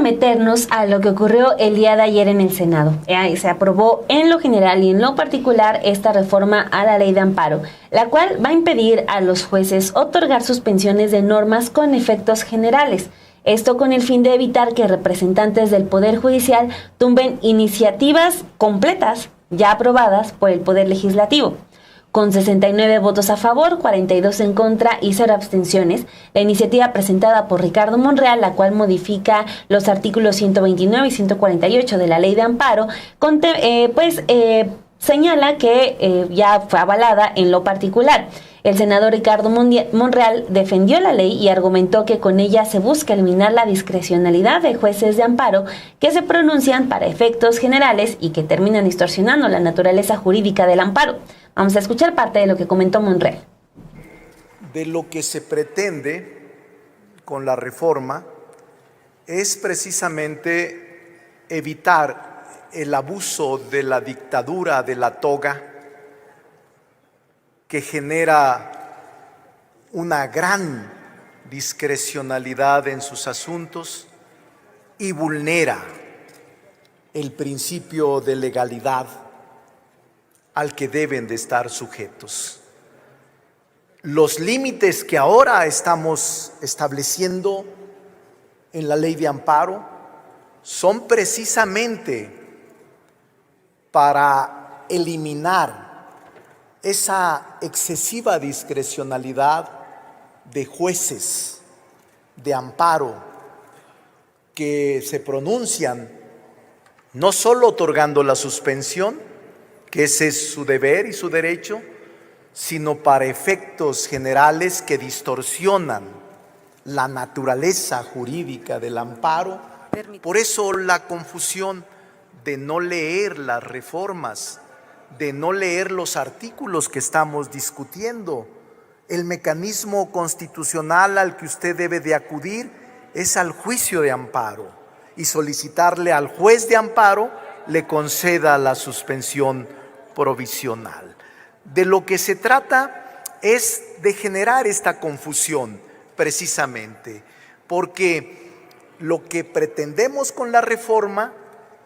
meternos a lo que ocurrió el día de ayer en el Senado. Se aprobó en lo general y en lo particular esta reforma a la ley de amparo, la cual va a impedir a los jueces otorgar suspensiones de normas con efectos generales. Esto con el fin de evitar que representantes del Poder Judicial tumben iniciativas completas ya aprobadas por el Poder Legislativo. Con 69 votos a favor, 42 en contra y 0 abstenciones, la iniciativa presentada por Ricardo Monreal, la cual modifica los artículos 129 y 148 de la Ley de Amparo, señala que ya fue avalada en lo particular. El senador Ricardo Monreal defendió la ley y argumentó que con ella se busca eliminar la discrecionalidad de jueces de amparo que se pronuncian para efectos generales y que terminan distorsionando la naturaleza jurídica del amparo. Vamos a escuchar parte de lo que comentó Monreal. De lo que se pretende con la reforma es precisamente evitar el abuso de la dictadura de la toga, que genera una gran discrecionalidad en sus asuntos y vulnera el principio de legalidad al que deben de estar sujetos. Los límites que ahora estamos estableciendo en la ley de amparo son precisamente para eliminar esa excesiva discrecionalidad de jueces de amparo que se pronuncian no solo otorgando la suspensión, que ese es su deber y su derecho, sino para efectos generales que distorsionan la naturaleza jurídica del amparo. Por eso la confusión de no leer las reformas, de no leer los artículos que estamos discutiendo. El mecanismo constitucional al que usted debe de acudir es al juicio de amparo y solicitarle al juez de amparo le conceda la suspensión provisional. De lo que se trata es de generar esta confusión precisamente, porque lo que pretendemos con la reforma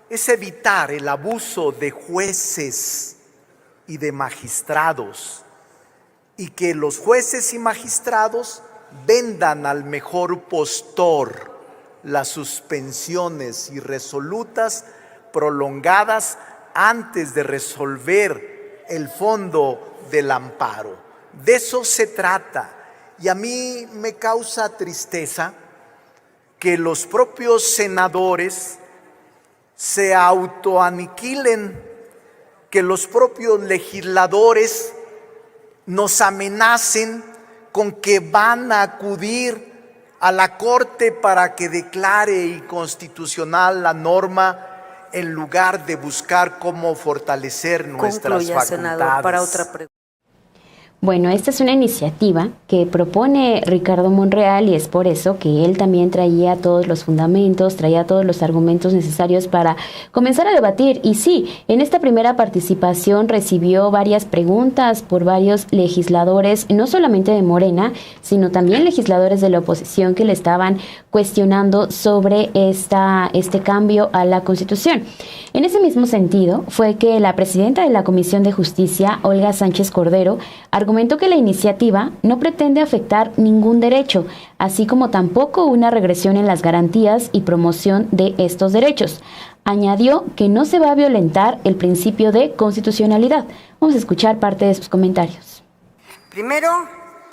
es evitar el abuso de jueces y de magistrados, y que los jueces y magistrados vendan al mejor postor las suspensiones irresolutas prolongadas antes de resolver el fondo del amparo. De eso se trata. Y a mí me causa tristeza que los propios senadores se autoaniquilen, que los propios legisladores nos amenacen con que van a acudir a la Corte para que declare inconstitucional la norma en lugar de buscar cómo fortalecer nuestras facultades. Senador, para otra pregunta. Bueno, esta es una iniciativa que propone Ricardo Monreal y es por eso que él también traía todos los fundamentos, traía todos los argumentos necesarios para comenzar a debatir. Y sí, en esta primera participación recibió varias preguntas por varios legisladores, no solamente de Morena, sino también legisladores de la oposición que le estaban cuestionando sobre este cambio a la Constitución. En ese mismo sentido, fue que la presidenta de la Comisión de Justicia, Olga Sánchez Cordero, argumentó que la iniciativa no pretende afectar ningún derecho, así como tampoco una regresión en las garantías y promoción de estos derechos. Añadió que no se va a violentar el principio de constitucionalidad. Vamos a escuchar parte de sus comentarios. Primero,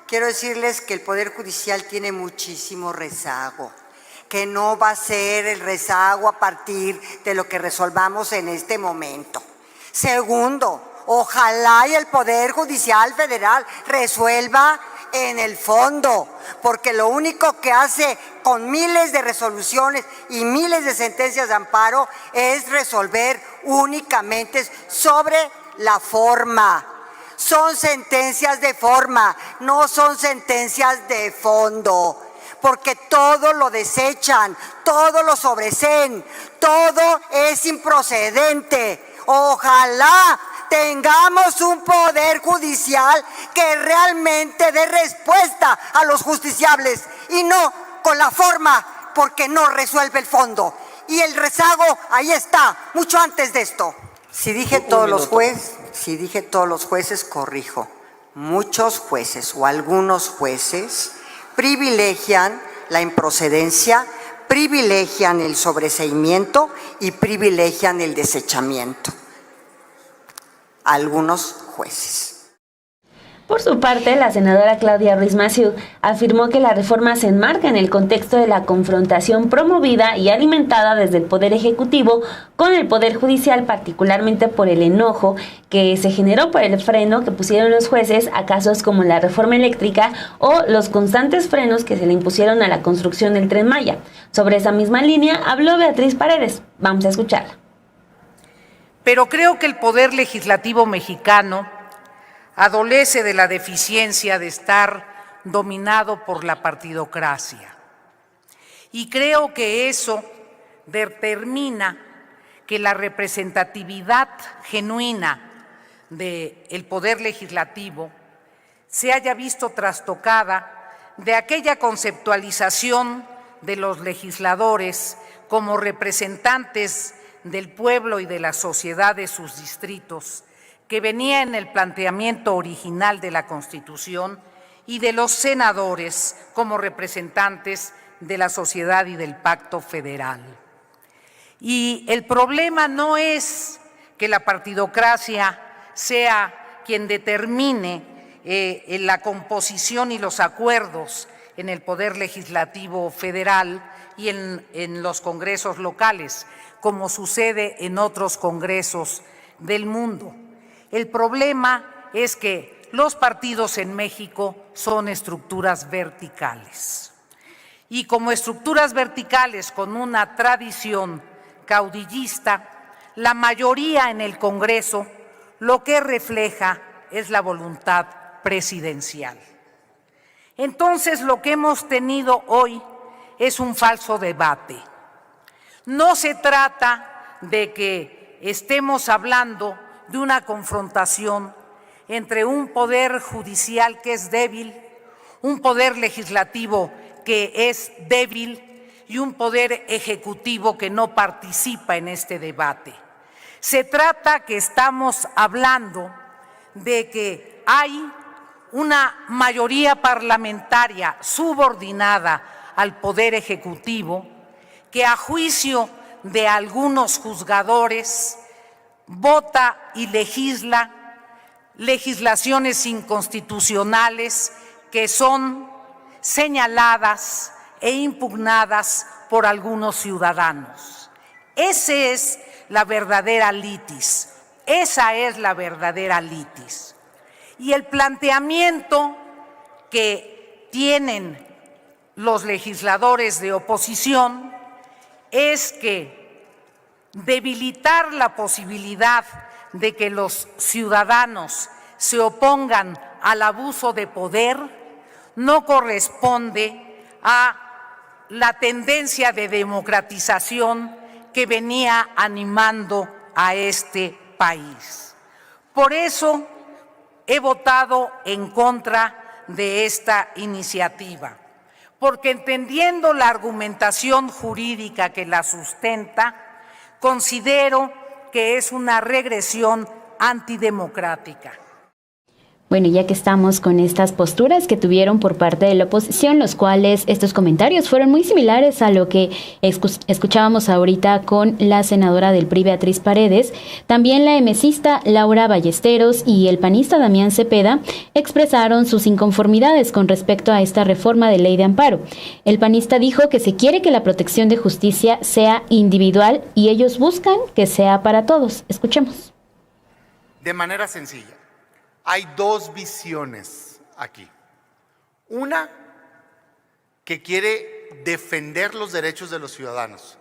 quiero decirles que el Poder Judicial tiene muchísimo rezago, que no va a ser el rezago a partir de lo que resolvamos en este momento. Segundo, ojalá y el Poder Judicial Federal resuelva en el fondo, porque lo único que hace con miles de resoluciones y miles de sentencias de amparo es resolver únicamente sobre la forma. Son sentencias de forma, no son sentencias de fondo, porque todo lo desechan, todo lo sobreseen, todo es improcedente. Ojalá tengamos un poder judicial que realmente dé respuesta a los justiciables y no con la forma porque no resuelve el fondo. Y el rezago ahí está, mucho antes de esto. Si dije todos los jueces, corrijo. Muchos jueces o algunos jueces privilegian la improcedencia, privilegian el sobreseimiento y privilegian el desechamiento. Algunos jueces. Por su parte, la senadora Claudia Ruiz Massieu afirmó que la reforma se enmarca en el contexto de la confrontación promovida y alimentada desde el Poder Ejecutivo con el Poder Judicial, particularmente por el enojo que se generó por el freno que pusieron los jueces a casos como la reforma eléctrica o los constantes frenos que se le impusieron a la construcción del Tren Maya. Sobre esa misma línea habló Beatriz Paredes. Vamos a escucharla. Pero creo que el Poder Legislativo mexicano adolece de la deficiencia de estar dominado por la partidocracia. Y creo que eso determina que la representatividad genuina del Poder Legislativo se haya visto trastocada de aquella conceptualización de los legisladores como representantes del pueblo y de la sociedad de sus distritos, que venía en el planteamiento original de la Constitución, y de los senadores como representantes de la sociedad y del pacto federal. Y el problema no es que la partidocracia sea quien determine la composición y los acuerdos en el Poder Legislativo federal y en los congresos locales, como sucede en otros congresos del mundo. El problema es que los partidos en México son estructuras verticales. Y como estructuras verticales con una tradición caudillista, la mayoría en el Congreso lo que refleja es la voluntad presidencial. Entonces, lo que hemos tenido hoy es un falso debate. No se trata de que estemos hablando de una confrontación entre un poder judicial que es débil, un poder legislativo que es débil y un poder ejecutivo que no participa en este debate. Se trata que estamos hablando de que hay una mayoría parlamentaria subordinada al poder ejecutivo que, a juicio de algunos juzgadores, vota y legisla legislaciones inconstitucionales que son señaladas e impugnadas por algunos ciudadanos. Esa es la verdadera litis, esa es la verdadera litis. Y el planteamiento que tienen los legisladores de oposición es que debilitar la posibilidad de que los ciudadanos se opongan al abuso de poder no corresponde a la tendencia de democratización que venía animando a este país. Por eso he votado en contra de esta iniciativa, porque entendiendo la argumentación jurídica que la sustenta, considero que es una regresión antidemocrática. Bueno, ya que estamos con estas posturas que tuvieron por parte de la oposición, los cuales estos comentarios fueron muy similares a lo que escuchábamos ahorita con la senadora del PRI, Beatriz Paredes, también la emesista Laura Ballesteros y el panista Damián Cepeda expresaron sus inconformidades con respecto a esta reforma de ley de amparo. El panista dijo que se quiere que la protección de justicia sea individual y ellos buscan que sea para todos. Escuchemos. De manera sencilla. Hay dos visiones aquí. Una que quiere defender los derechos de los ciudadanos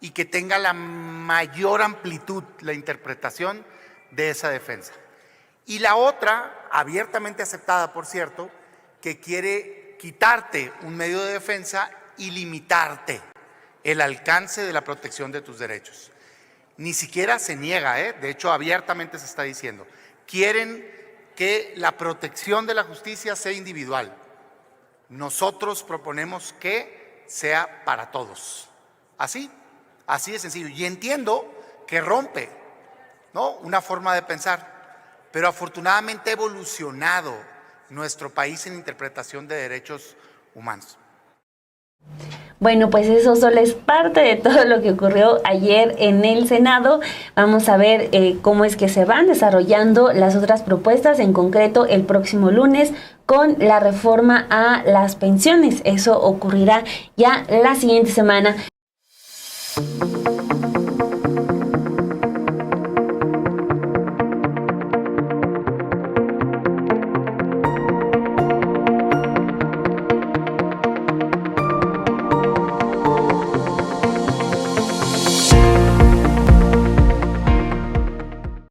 y que tenga la mayor amplitud la interpretación de esa defensa. Y la otra, abiertamente aceptada, por cierto, que quiere quitarte un medio de defensa y limitarte el alcance de la protección de tus derechos. Ni siquiera se niega, de hecho abiertamente se está diciendo. Quieren que la protección de la justicia sea individual. Nosotros proponemos que sea para todos. Así de sencillo. Y entiendo que rompe, ¿no?, una forma de pensar, pero afortunadamente ha evolucionado nuestro país en interpretación de derechos humanos. Bueno, pues eso solo es parte de todo lo que ocurrió ayer en el Senado. Vamos a ver cómo es que se van desarrollando las otras propuestas, en concreto el próximo lunes con la reforma a las pensiones. Eso ocurrirá ya la siguiente semana.